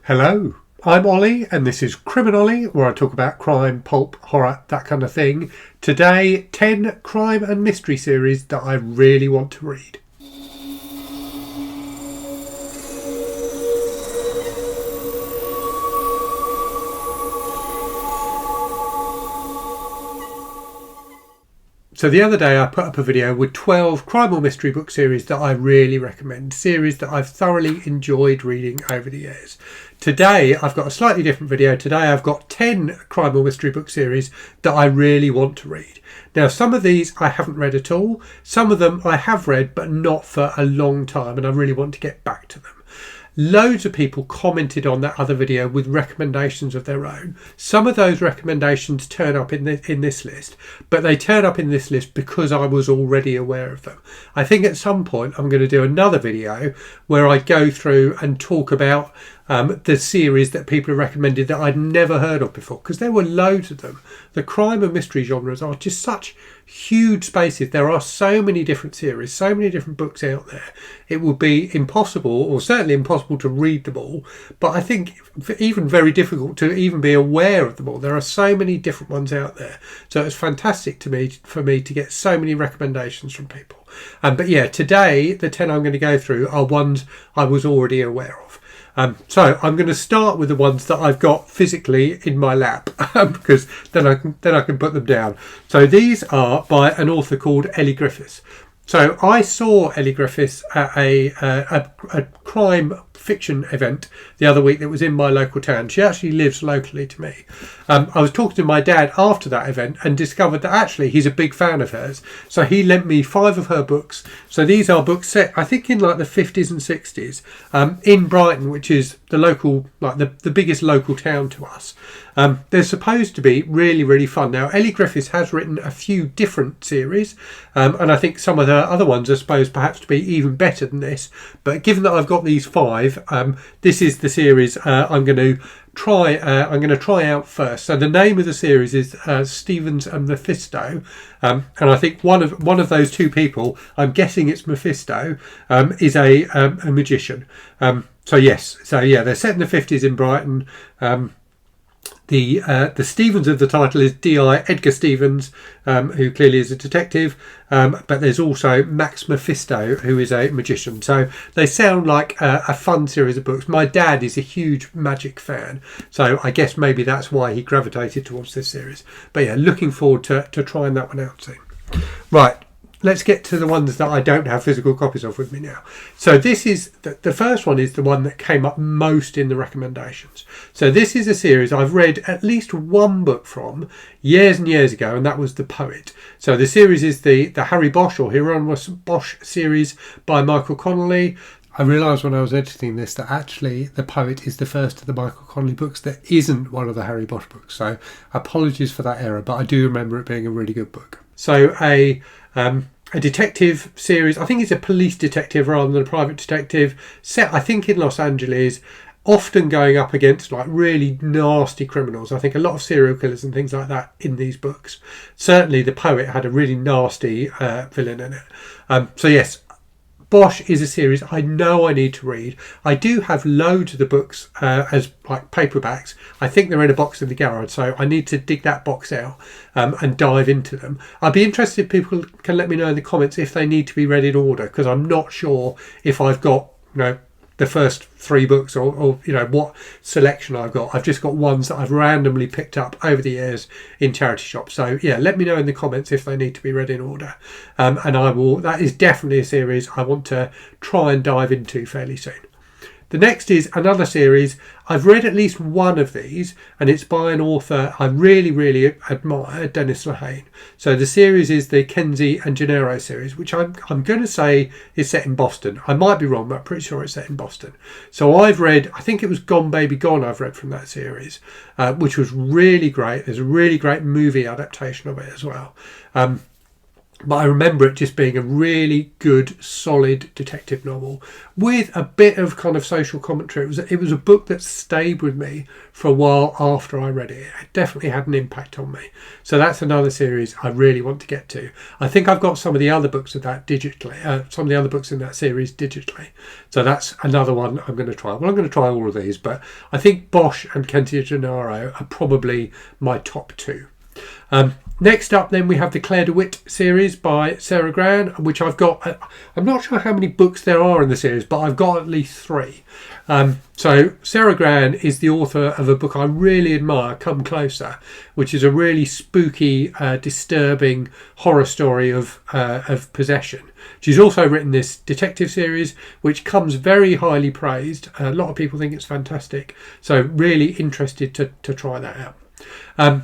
Hello, I'm Olly and this is CriminOlly, where I talk about crime, pulp, horror, that kind of thing. Today, 10 crime and mystery series that I really want to read. So the other day I put up a video with 12 crime or mystery book series that I really recommend, series that I've thoroughly enjoyed reading over the years. Today I've got a slightly different video. Today I've got 10 crime or mystery book series that I really want to read. Now some of these I haven't read at all, some of them I have read but not for a long time, and I really want to get back to them. Loads of people commented on that other video with recommendations of their own. Some of those recommendations turn up in this list, but they turn up in this list because I was already aware of them. I think at some point I'm going to do another video where I go through and talk about the series that people have recommended that I'd never heard of before, because there were loads of them. The crime and mystery genres are just such huge spaces. There are so many different series, so many different books out there. It would be impossible, or certainly impossible, to read them all, but I think even very difficult to even be aware of them all. There are so many different ones out there, so it's fantastic for me to get so many recommendations from people. But yeah, today the 10 I'm going to go through are ones I was already aware of. So I'm going to start with the ones that I've got physically in my lap, because then I can put them down. So these are by an author called Elly Griffiths. So I saw Elly Griffiths at a crime fiction event the other week that was in my local town. She actually lives locally to me. I was talking to my dad after that event and discovered that actually he's a big fan of hers. So he lent me 5 of her books. So these are books set, I think, in like the 50s and 60s in Brighton, which is the local, like the biggest local town to us. They're supposed to be really, really fun. Now, Elly Griffiths has written a few different series, and I think some of her other ones are supposed perhaps to be even better than this. But given that I've got these 5, this is the series I'm going to try out first. So the name of the series is Stevens and Mephisto, and I think one of those two people, I'm guessing it's Mephisto, is a magician. So yes, so yeah, they're set in the 50s in Brighton. The Stevens of the title is D.I. Edgar Stevens, who clearly is a detective, but there's also Max Mephisto, who is a magician. So they sound like a fun series of books. My dad is a huge magic fan, so I guess maybe that's why he gravitated towards this series. But yeah, looking forward to trying that one out soon. Right. Let's get to the ones that I don't have physical copies of with me now. So this is, the first one is the one that came up most in the recommendations. So this is a series I've read at least one book from years and years ago, and that was The Poet. So the series is the Harry Bosch or Hieronymus Bosch series by Michael Connelly. I realised when I was editing this that actually The Poet is the first of the Michael Connelly books that isn't one of the Harry Bosch books. So apologies for that error, but I do remember it being a really good book. So a detective series, I think it's a police detective rather than a private detective, set I think in Los Angeles, often going up against like really nasty criminals. I think a lot of serial killers and things like that in these books. Certainly The Poet had a really nasty villain in it. So yes, Bosch is a series I know I need to read. I do have loads of the books as like paperbacks. I think they're in a box in the garage, so I need to dig that box out and dive into them. I'd be interested if people can let me know in the comments if they need to be read in order, because I'm not sure if I've got, the first 3 books or what selection I've got. I've just got ones that I've randomly picked up over the years in charity shops. So yeah, let me know in the comments if they need to be read in order, and I will. That is definitely a series I want to try and dive into fairly soon. The next is another series. I've read at least one of these, and it's by an author I really, really admire, Dennis Lehane. So the series is the Kenzie and Gennaro series, which I'm going to say is set in Boston. I might be wrong, but I'm pretty sure it's set in Boston. So I've read, I think it was Gone Baby Gone I've read from that series, which was really great. There's a really great movie adaptation of it as well. But I remember it just being a really good, solid detective novel with a bit of kind of social commentary. It was a book that stayed with me for a while after I read it. It definitely had an impact on me. So that's another series I really want to get to. I think I've got some of the other books of that digitally, some of the other books in that series digitally. So that's another one I'm going to try. Well, I'm going to try all of these, but I think Bosch and Kenzie and Gennaro are probably my top two. Next up then we have the Claire de Witt series by Sara Gran, which I've got, I'm not sure how many books there are in the series, but I've got at least 3. So Sara Gran is the author of a book I really admire, Come Closer, which is a really spooky, disturbing horror story of possession. She's also written this detective series, which comes very highly praised. A lot of people think it's fantastic. So really interested to try that out.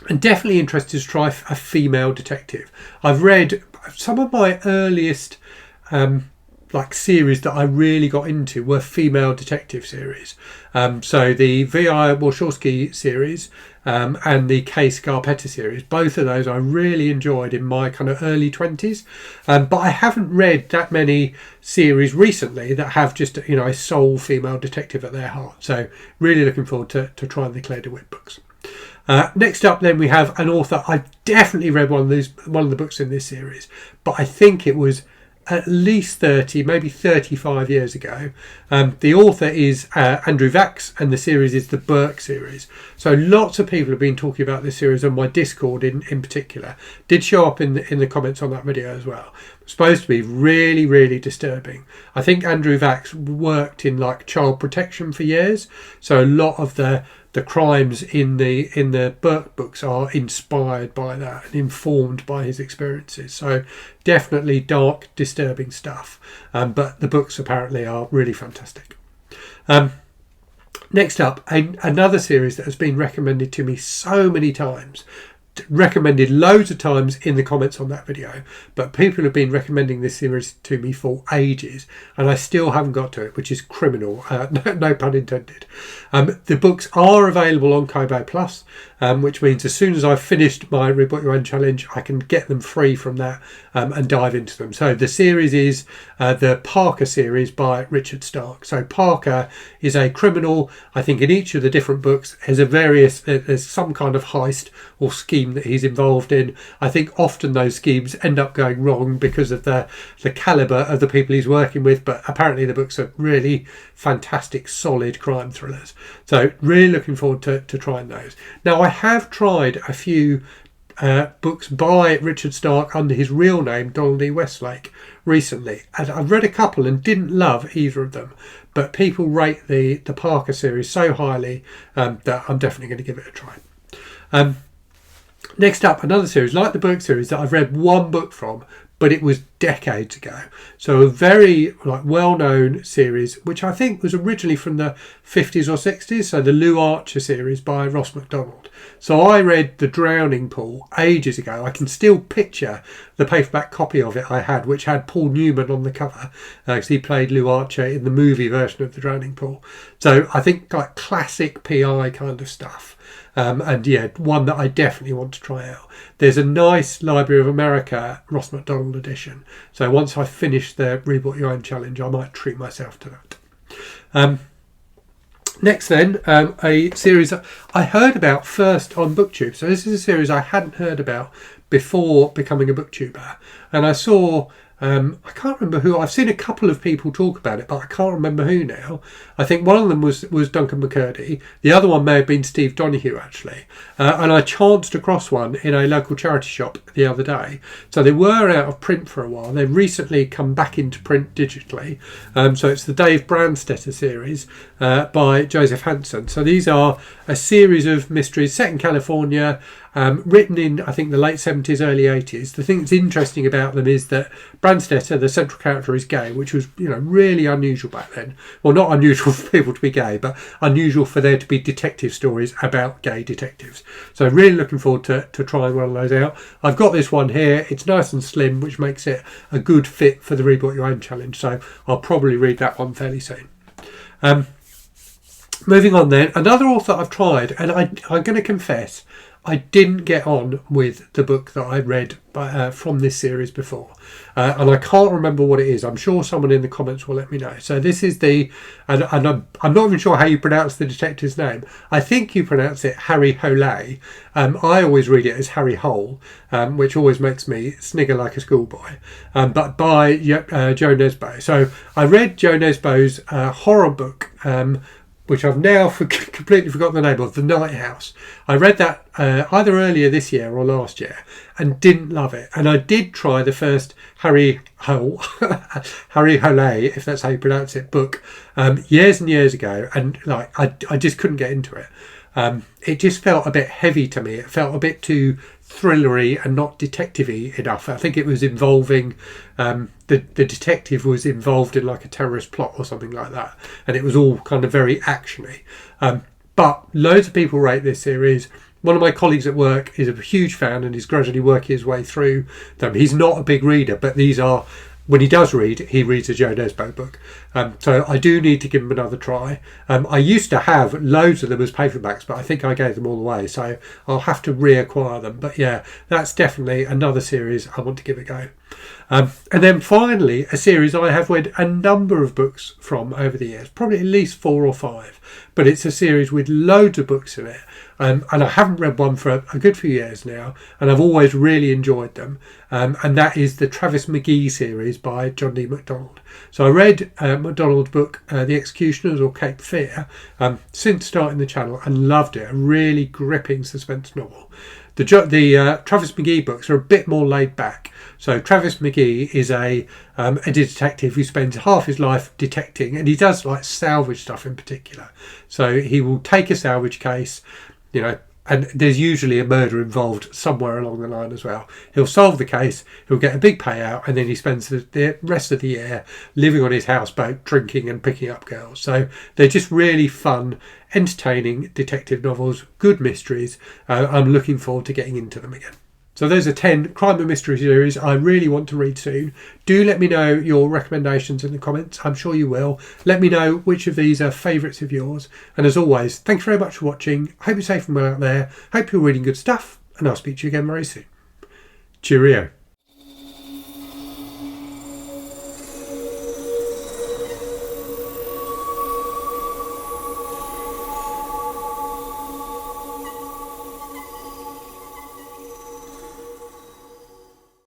And definitely interested to try a female detective. I've read some of my earliest series that I really got into were female detective series. So the V.I. Warshawski series and the K. Scarpetta series, both of those I really enjoyed in my kind of early 20s. But I haven't read that many series recently that have just, a sole female detective at their heart. So really looking forward to trying the Claire de Witt books. Next up then we have an author. I've definitely read one of the books in this series, but I think it was at least 30, maybe 35 years ago. The author is Andrew Vachhs, and the series is the Burke series. So lots of people have been talking about this series on my Discord in particular. Did show up in the comments on that video as well. It's supposed to be really, really disturbing. I think Andrew Vachhs worked in child protection for years, so a lot of the crimes in the Burke books are inspired by that and informed by his experiences. So definitely dark, disturbing stuff. But the books apparently are really fantastic. Next up, another series that has been recommended to me so many times. Recommended loads of times in the comments on that video, but people have been recommending this series to me for ages and I still haven't got to it, which is Criminal, no pun intended. The books are available on Kobo Plus, which means as soon as I've finished my Read What You Own challenge I can get them free from that and dive into them. So the series is the Parker series by Richard Stark. So Parker is a criminal. I think in each of the different books there's some kind of heist or scheme that he's involved in. I think often those schemes end up going wrong because of the calibre of the people he's working with, but apparently the books are really fantastic, solid crime thrillers. So really looking forward to trying those. Now I have tried a few books by Richard Stark under his real name, Donald E. Westlake, recently, and I've read a couple and didn't love either of them, but people rate the Parker series so highly that I'm definitely going to give it a try. Next up, another series like the Burke series that I've read one book from, but it was decades ago. So a very well-known series, which I think was originally from the 50s or 60s. So the Lou Archer series by Ross Macdonald. So I read The Drowning Pool ages ago. I can still picture the paperback copy of it I had, which had Paul Newman on the cover, because he played Lou Archer in the movie version of The Drowning Pool. So I think classic PI kind of stuff. And yeah, one that I definitely want to try out. There's a nice Library of America Ross Macdonald edition. So once I finish the Read What You Own challenge, I might treat myself to that. Next then, a series that I heard about first on BookTube. So this is a series I hadn't heard about before becoming a BookTuber. And I saw... I can't remember who. I've seen a couple of people talk about it, but I can't remember who now. I think one of them was Duncan McCurdy. The other one may have been Steve Donoghue, actually. And I chanced across one in a local charity shop the other day. So they were out of print for a while. They've recently come back into print digitally. So it's the Dave Brandstetter series by Joseph Hansen. So these are a series of mysteries set in California, written in, I think, the late 70s, early 80s. The thing that's interesting about them is that Brandstetter, the central character, is gay, which was, really unusual back then. Well, not unusual for people to be gay, but unusual for there to be detective stories about gay detectives. So really looking forward to trying one of those out. I've got this one here. It's nice and slim, which makes it a good fit for the Read What You Own challenge. So I'll probably read that one fairly soon. Moving on then, another author I've tried, and I'm going to confess, I didn't get on with the book that I read from this series before. And I can't remember what it is. I'm sure someone in the comments will let me know. So this is and I'm not even sure how you pronounce the detective's name. I think you pronounce it Harry Holay. I always read it as Harry Hole, which always makes me snigger like a schoolboy. But by Joe Nesbo. So I read Joe Nesbo's horror book, which I've now completely forgotten the name of, The Night House. I read that either earlier this year or last year and didn't love it. And I did try the first Harry Holay, if that's how you pronounce it, book years and years ago, and like I just couldn't get into it. It just felt a bit heavy to me. It felt a bit too thrillery and not detective-y enough. I think it was involving the detective was involved in like a terrorist plot or something like that, and it was all kind of very actiony. But loads of people rate this series. One of my colleagues at work is a huge fan and is gradually working his way through them. He's not a big reader, but these are, when he does read, he reads a Joe Nesbo book. So I do need to give him another try. I used to have loads of them as paperbacks, but I think I gave them all away. So I'll have to reacquire them. But yeah, that's definitely another series I want to give a go. And then finally, a series I have read a number of books from over the years, probably at least 4 or 5. But it's a series with loads of books in it. And I haven't read one for a good few years now, and I've always really enjoyed them. And that is the Travis McGee series by John D. Macdonald. So I read Macdonald's book, The Executioners or Cape Fear, since starting the channel, and loved it. A really gripping suspense novel. The Travis McGee books are a bit more laid back. So Travis McGee is a detective who spends half his life detecting, and he does like salvage stuff in particular. So he will take a salvage case, and there's usually a murder involved somewhere along the line as well. He'll solve the case, he'll get a big payout, and then he spends the rest of the year living on his houseboat, drinking and picking up girls. So they're just really fun, entertaining detective novels, good mysteries. I'm looking forward to getting into them again. So those are 10 crime and mystery series I really want to read soon. Do let me know your recommendations in the comments. I'm sure you will. Let me know which of these are favourites of yours. And as always, thank you very much for watching. Hope you're safe and well out there. Hope you're reading good stuff. And I'll speak to you again very soon. Cheerio.